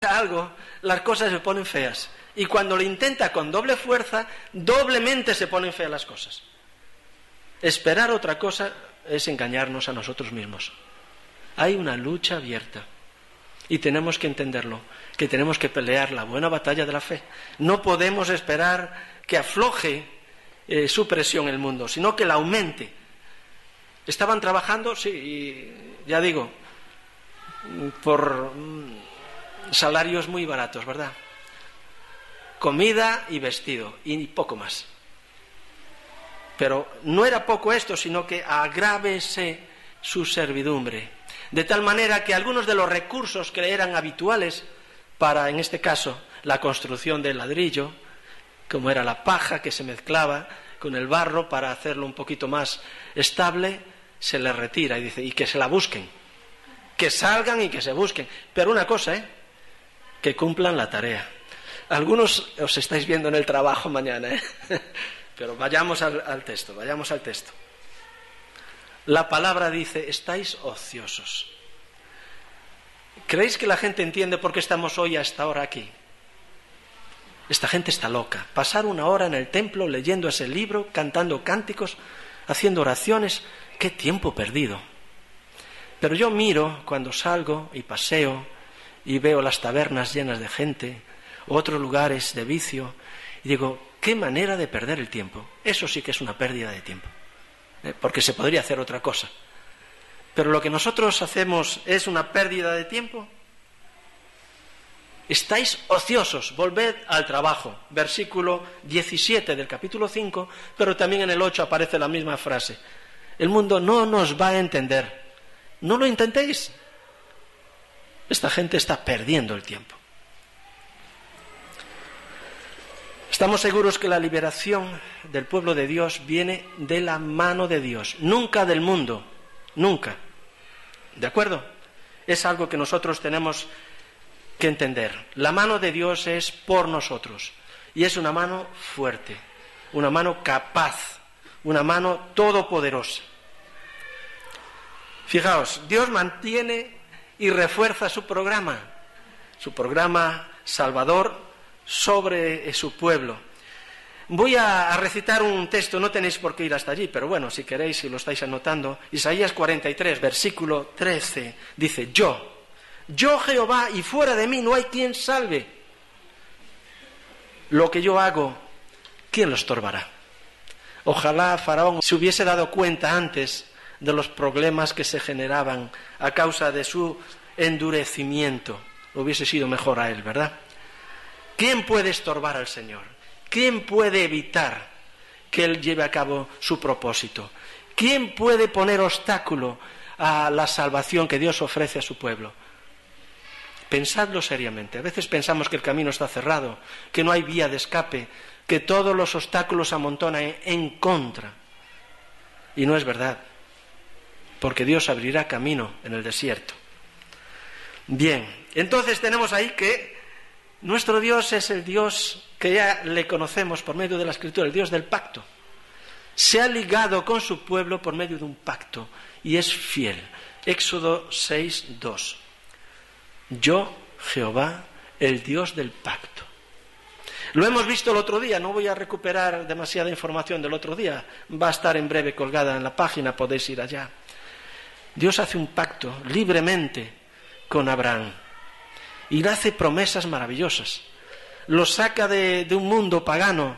algo, las cosas se ponen feas. Y cuando lo intenta con doble fuerza, doblemente se ponen feas las cosas. Esperar otra cosa es engañarnos a nosotros mismos. Hay una lucha abierta y tenemos que entenderlo, que tenemos que pelear la buena batalla de la fe. No podemos esperar que afloje su presión el mundo, sino que la aumente. Estaban trabajando, sí, y ya digo, por salarios muy baratos, ¿verdad? Comida y vestido, y poco más. Pero no era poco esto, sino que agrávese su servidumbre. De tal manera que algunos de los recursos que eran habituales para, en este caso, la construcción del ladrillo, como era la paja que se mezclaba con el barro para hacerlo un poquito más estable, se les retira y dice, y que se la busquen, que salgan y que se busquen. Pero una cosa, que cumplan la tarea. Algunos os estáis viendo en el trabajo mañana, pero vayamos al texto. La palabra dice, estáis ociosos. ¿Creéis que la gente entiende por qué estamos hoy a esta hora aquí? Esta gente está loca. Pasar una hora en el templo leyendo ese libro, cantando cánticos, haciendo oraciones, ¡qué tiempo perdido! Pero yo miro cuando salgo y paseo y veo las tabernas llenas de gente, otros lugares de vicio, y digo, qué manera de perder el tiempo. Eso sí que es una pérdida de tiempo, porque se podría hacer otra cosa. Pero lo que nosotros hacemos es una pérdida de tiempo. Estáis ociosos, volved al trabajo. Versículo 17 del capítulo 5, pero también en el 8 aparece la misma frase. El mundo no nos va a entender. No lo intentéis. Esta gente está perdiendo el tiempo. Estamos seguros que la liberación del pueblo de Dios viene de la mano de Dios, nunca del mundo, nunca. ¿De acuerdo? Es algo que nosotros tenemos que entender. La mano de Dios es por nosotros y es una mano fuerte, una mano capaz, una mano todopoderosa. Fijaos, Dios mantiene y refuerza su programa salvador sobre su pueblo. Voy a recitar un texto, no tenéis por qué ir hasta allí, pero bueno, si queréis, si lo estáis anotando, Isaías 43, versículo 13, dice, yo Jehová, y fuera de mí no hay quien salve. Lo que yo hago, ¿quién lo estorbará? Ojalá Faraón se hubiese dado cuenta antes de los problemas que se generaban a causa de su endurecimiento. Hubiese sido mejor a él, ¿verdad? ¿Quién puede estorbar al Señor? ¿Quién puede evitar que Él lleve a cabo su propósito? ¿Quién puede poner obstáculo a la salvación que Dios ofrece a su pueblo? Pensadlo seriamente. A veces pensamos que el camino está cerrado, que no hay vía de escape, que todos los obstáculos se amontonan en contra. Y no es verdad, porque Dios abrirá camino en el desierto. Bien, entonces tenemos ahí que nuestro Dios es el Dios que ya le conocemos por medio de la Escritura, el Dios del pacto. Se ha ligado con su pueblo por medio de un pacto y es fiel. Éxodo 6:2. Yo, Jehová, el Dios del pacto. Lo hemos visto el otro día, no voy a recuperar demasiada información del otro día, va a estar en breve colgada en la página, podéis ir allá. Dios hace un pacto libremente con Abraham y le hace promesas maravillosas. Lo saca de un mundo pagano,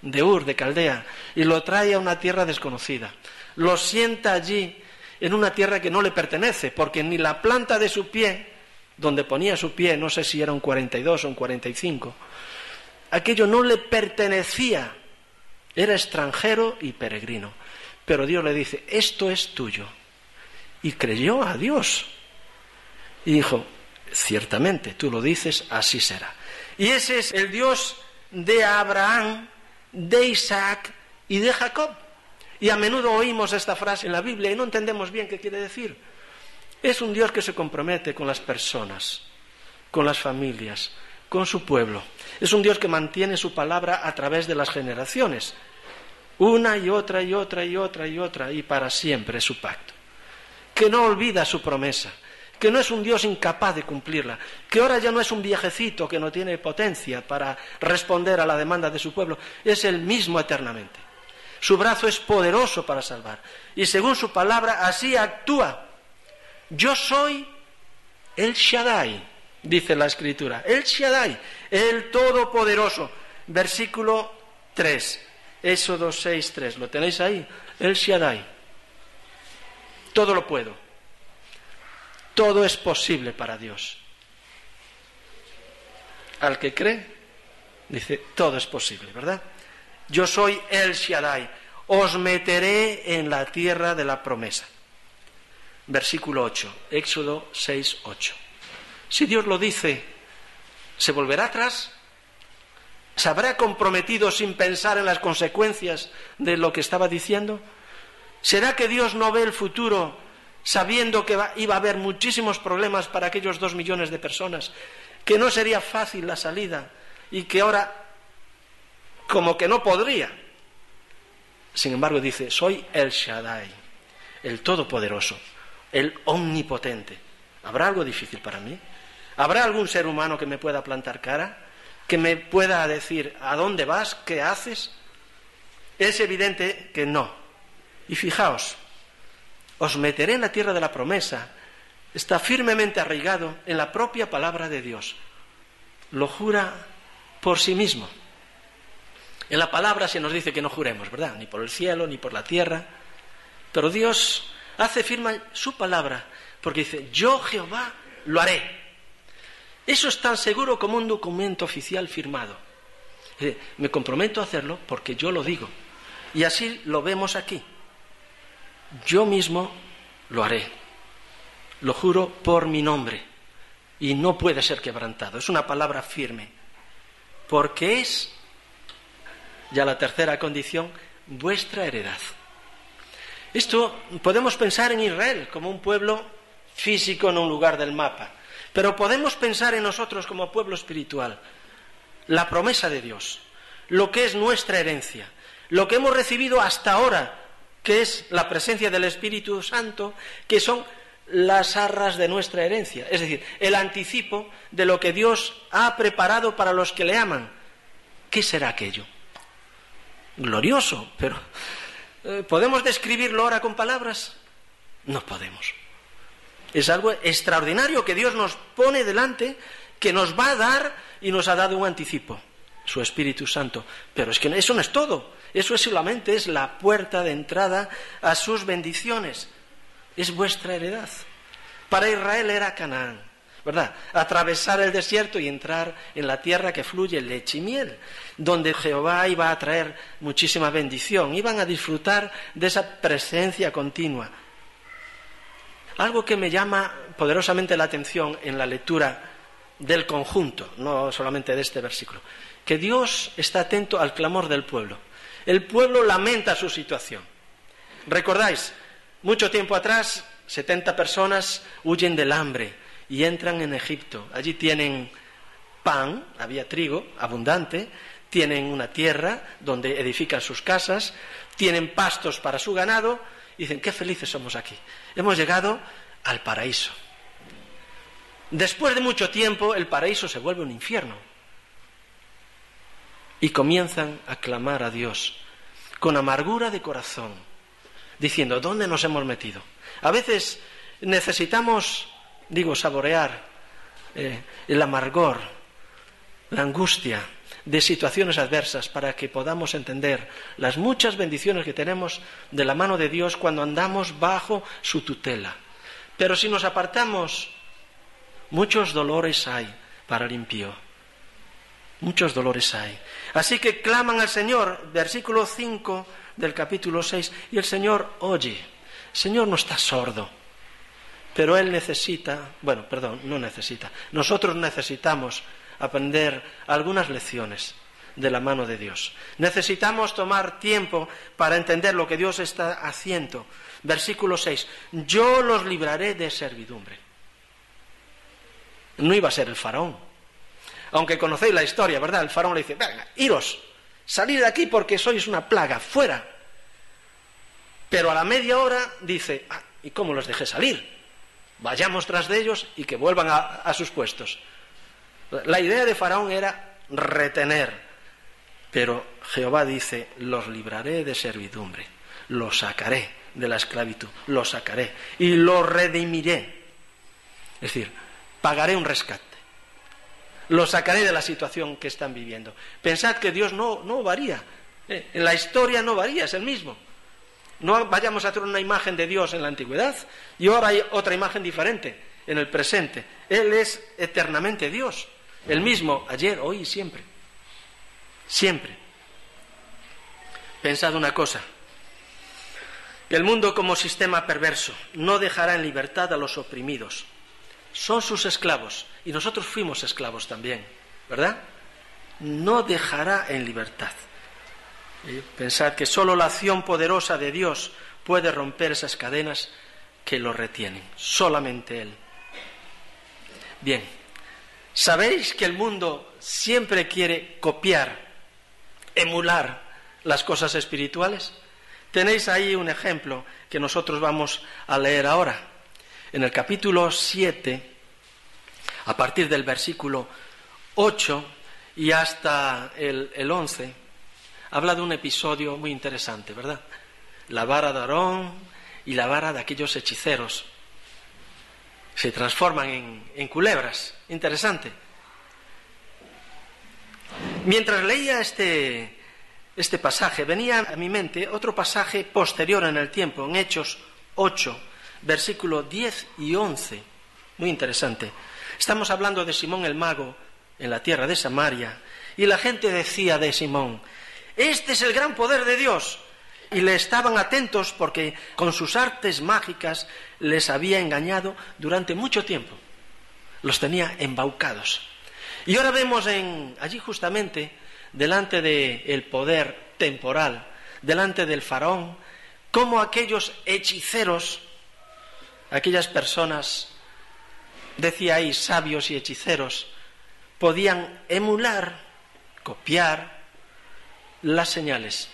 de Ur, de Caldea, y lo trae a una tierra desconocida. Lo sienta allí en una tierra que no le pertenece, porque ni la planta de su pie, donde ponía su pie, no sé si era un 42 o un 45, aquello no le pertenecía, era extranjero y peregrino. Pero Dios le dice, esto es tuyo. Y creyó a Dios. Y dijo, ciertamente, tú lo dices, así será. Y ese es el Dios de Abraham, de Isaac y de Jacob. Y a menudo oímos esta frase en la Biblia y no entendemos bien qué quiere decir. Es un Dios que se compromete con las personas, con las familias, con su pueblo. Es un Dios que mantiene su palabra a través de las generaciones. Una y otra y otra y otra y otra y para siempre es su pacto. Que no olvida su promesa, que no es un Dios incapaz de cumplirla, que ahora ya no es un viejecito que no tiene potencia para responder a la demanda de su pueblo, es el mismo eternamente. Su brazo es poderoso para salvar, y según su palabra así actúa. Yo soy el Shaddai, dice la Escritura, el Shaddai, el Todopoderoso. Versículo 3, Éxodo 6:3, ¿lo tenéis ahí? El Shaddai. Todo lo puedo. Todo es posible para Dios. Al que cree, dice, todo es posible, ¿verdad? Yo soy el Shaddai, os meteré en la tierra de la promesa. Versículo 8, Éxodo 6:8. Si Dios lo dice, ¿se volverá atrás? ¿Se habrá comprometido sin pensar en las consecuencias de lo que estaba diciendo? ¿Será que Dios no ve el futuro sabiendo que iba a haber muchísimos problemas para aquellos 2 millones de personas, que no sería fácil la salida y que ahora como que no podría? Sin embargo dice, soy el Shaddai, el Todopoderoso, el Omnipotente. ¿Habrá algo difícil para mí? ¿Habrá algún ser humano que me pueda plantar cara? ¿Que me pueda decir, ¿a dónde vas? ¿Qué haces? Es evidente que no. Y fijaos, os meteré en la tierra de la promesa. Está firmemente arraigado en la propia palabra de Dios. Lo jura por sí mismo. En la palabra se nos dice que no juremos, ¿verdad? Ni por el cielo, ni por la tierra. Pero Dios hace firme su palabra, porque dice, yo Jehová lo haré. Eso es tan seguro como un documento oficial firmado. Me comprometo a hacerlo porque yo lo digo. Y así lo vemos aquí. Yo mismo lo haré. Lo juro por mi nombre. Y no puede ser quebrantado. Es una palabra firme. Porque es, ya la tercera condición, vuestra heredad. Esto podemos pensar en Israel como un pueblo físico en un lugar del mapa. Pero podemos pensar en nosotros como pueblo espiritual. La promesa de Dios. Lo que es nuestra herencia. Lo que hemos recibido hasta ahora, que es la presencia del Espíritu Santo, que son las arras de nuestra herencia, es decir, el anticipo de lo que Dios ha preparado para los que le aman. ¿Qué será aquello? Glorioso, pero ¿podemos describirlo ahora con palabras? No podemos. Es algo extraordinario que Dios nos pone delante, que nos va a dar y nos ha dado un anticipo, su Espíritu Santo. Pero es que eso no es todo. Eso solamente es la puerta de entrada a sus bendiciones. Es vuestra heredad. Para Israel era Canaán, ¿verdad? Atravesar el desierto y entrar en la tierra que fluye leche y miel, donde Jehová iba a traer muchísima bendición. Iban a disfrutar de esa presencia continua. Algo que me llama poderosamente la atención en la lectura del conjunto, no solamente de este versículo, que Dios está atento al clamor del pueblo. El pueblo lamenta su situación. ¿Recordáis? Mucho tiempo atrás, 70 personas huyen del hambre y entran en Egipto. Allí tienen pan, había trigo abundante, tienen una tierra donde edifican sus casas, tienen pastos para su ganado. Y dicen, qué felices somos aquí. Hemos llegado al paraíso. Después de mucho tiempo, el paraíso se vuelve un infierno. Y comienzan a clamar a Dios con amargura de corazón, diciendo, ¿dónde nos hemos metido? A veces necesitamos, saborear el amargor, la angustia de situaciones adversas para que podamos entender las muchas bendiciones que tenemos de la mano de Dios cuando andamos bajo su tutela. Pero si nos apartamos, muchos dolores hay para el impío. Muchos dolores hay. Así que claman al Señor, versículo 5 del capítulo 6, y el Señor oye. El Señor no está sordo, pero Él nosotros necesitamos aprender algunas lecciones de la mano de Dios. Necesitamos tomar tiempo para entender lo que Dios está haciendo. Versículo 6, yo los libraré de servidumbre. No iba a ser el faraón. Aunque conocéis la historia, ¿verdad? El faraón le dice, venga, iros, salid de aquí porque sois una plaga, fuera. Pero a la media hora dice, ¿y cómo los dejé salir? vayamos tras de ellos y que vuelvan a sus puestos. La idea de Faraón era retener, pero Jehová dice, los libraré de servidumbre, los sacaré de la esclavitud, los sacaré y los redimiré. Es decir, pagaré un rescate, los sacaré de la situación que están viviendo. Pensad que Dios no varía, en la historia no varía, es el mismo. No vayamos a hacer una imagen de Dios en la antigüedad y ahora hay otra imagen diferente en el presente. Él es eternamente Dios, el mismo ayer, hoy y siempre. Siempre. Pensad una cosa, que el mundo como sistema perverso no dejará en libertad a los oprimidos. Son sus esclavos y nosotros fuimos esclavos también, ¿verdad? No dejará en libertad. Pensad que solo la acción poderosa de Dios puede romper esas cadenas que lo retienen, solamente Él. Bien, ¿sabéis que el mundo siempre quiere copiar, emular las cosas espirituales? Tenéis ahí un ejemplo que nosotros vamos a leer ahora. En el capítulo 7, a partir del versículo 8 y hasta el 11, habla de un episodio muy interesante, ¿verdad? La vara de Aarón y la vara de aquellos hechiceros se transforman en culebras. Interesante. Mientras leía este pasaje, venía a mi mente otro pasaje posterior en el tiempo, en Hechos 8, versículos 10 y 11. Muy interesante. Estamos hablando de Simón el mago en la tierra de Samaria, y la gente decía de Simón, este es el gran poder de Dios. Y le estaban atentos porque con sus artes mágicas les había engañado durante mucho tiempo. Los tenía embaucados. Y ahora vemos allí justamente, delante del poder temporal, delante del faraón, cómo aquellos hechiceros, aquellas personas, decía ahí, sabios y hechiceros, podían emular, copiar las señales,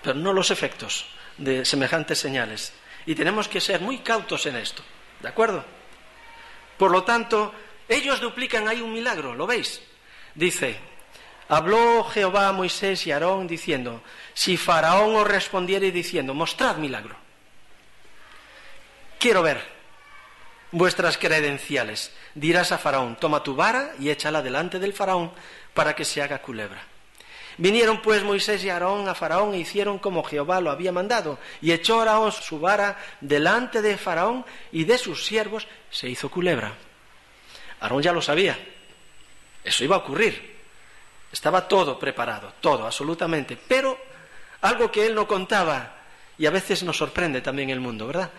pero no los efectos de semejantes señales. Y tenemos que ser muy cautos en esto, ¿de acuerdo? Por lo tanto, ellos duplican ahí un milagro, ¿lo veis? Dice, habló Jehová a Moisés y a Aarón diciendo, si Faraón os respondiere diciendo, mostrad milagro. Quiero ver vuestras credenciales. Dirás a Faraón, toma tu vara y échala delante del Faraón para que se haga culebra. Vinieron pues Moisés y Aarón a Faraón e hicieron como Jehová lo había mandado. Y echó Aarón su vara delante de Faraón y de sus siervos se hizo culebra. Aarón ya lo sabía. Eso iba a ocurrir. Estaba todo preparado, todo, absolutamente. Pero algo que él no contaba, y a veces nos sorprende también el mundo, ¿verdad?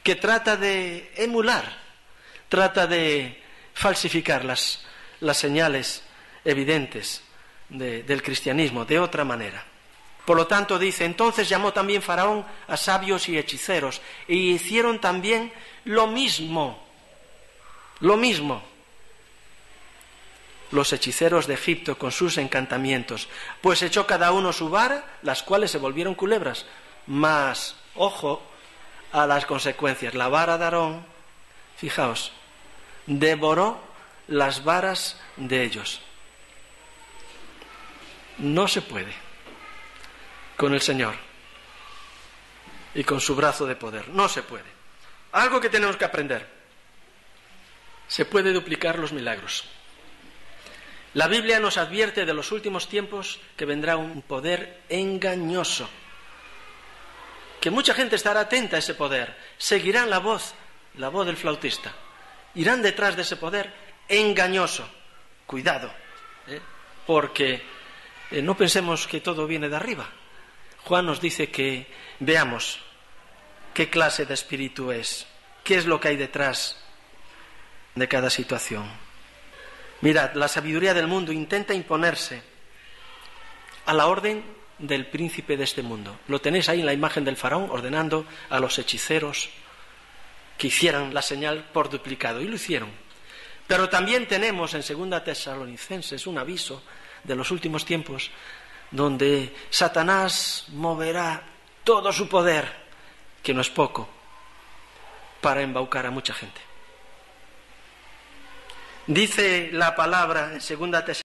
Que trata de emular, trata de falsificar las señales evidentes del cristianismo de otra manera. Por lo tanto dice, entonces llamó también Faraón a sabios y hechiceros e hicieron también lo mismo los hechiceros de Egipto con sus encantamientos, pues echó cada uno su vara, las cuales se volvieron culebras. Mas, ojo a las consecuencias, la vara de Aarón, fijaos, devoró las varas de ellos. No se puede con el Señor y con su brazo de poder, no se puede. Algo que tenemos que aprender, se puede duplicar los milagros. La Biblia nos advierte de los últimos tiempos que vendrá un poder engañoso, que mucha gente estará atenta a ese poder, seguirán la voz del flautista, irán detrás de ese poder engañoso. Cuidado, porque no pensemos que todo viene de arriba. Juan nos dice que veamos qué clase de espíritu es, qué es lo que hay detrás de cada situación. Mirad, la sabiduría del mundo intenta imponerse a la orden del príncipe de este mundo. Lo tenéis ahí en la imagen del faraón ordenando a los hechiceros que hicieran la señal por duplicado, y lo hicieron. Pero también tenemos en 2 Tesalonicenses un aviso de los últimos tiempos, donde Satanás moverá todo su poder, que no es poco, para embaucar a mucha gente. Dice la palabra en 2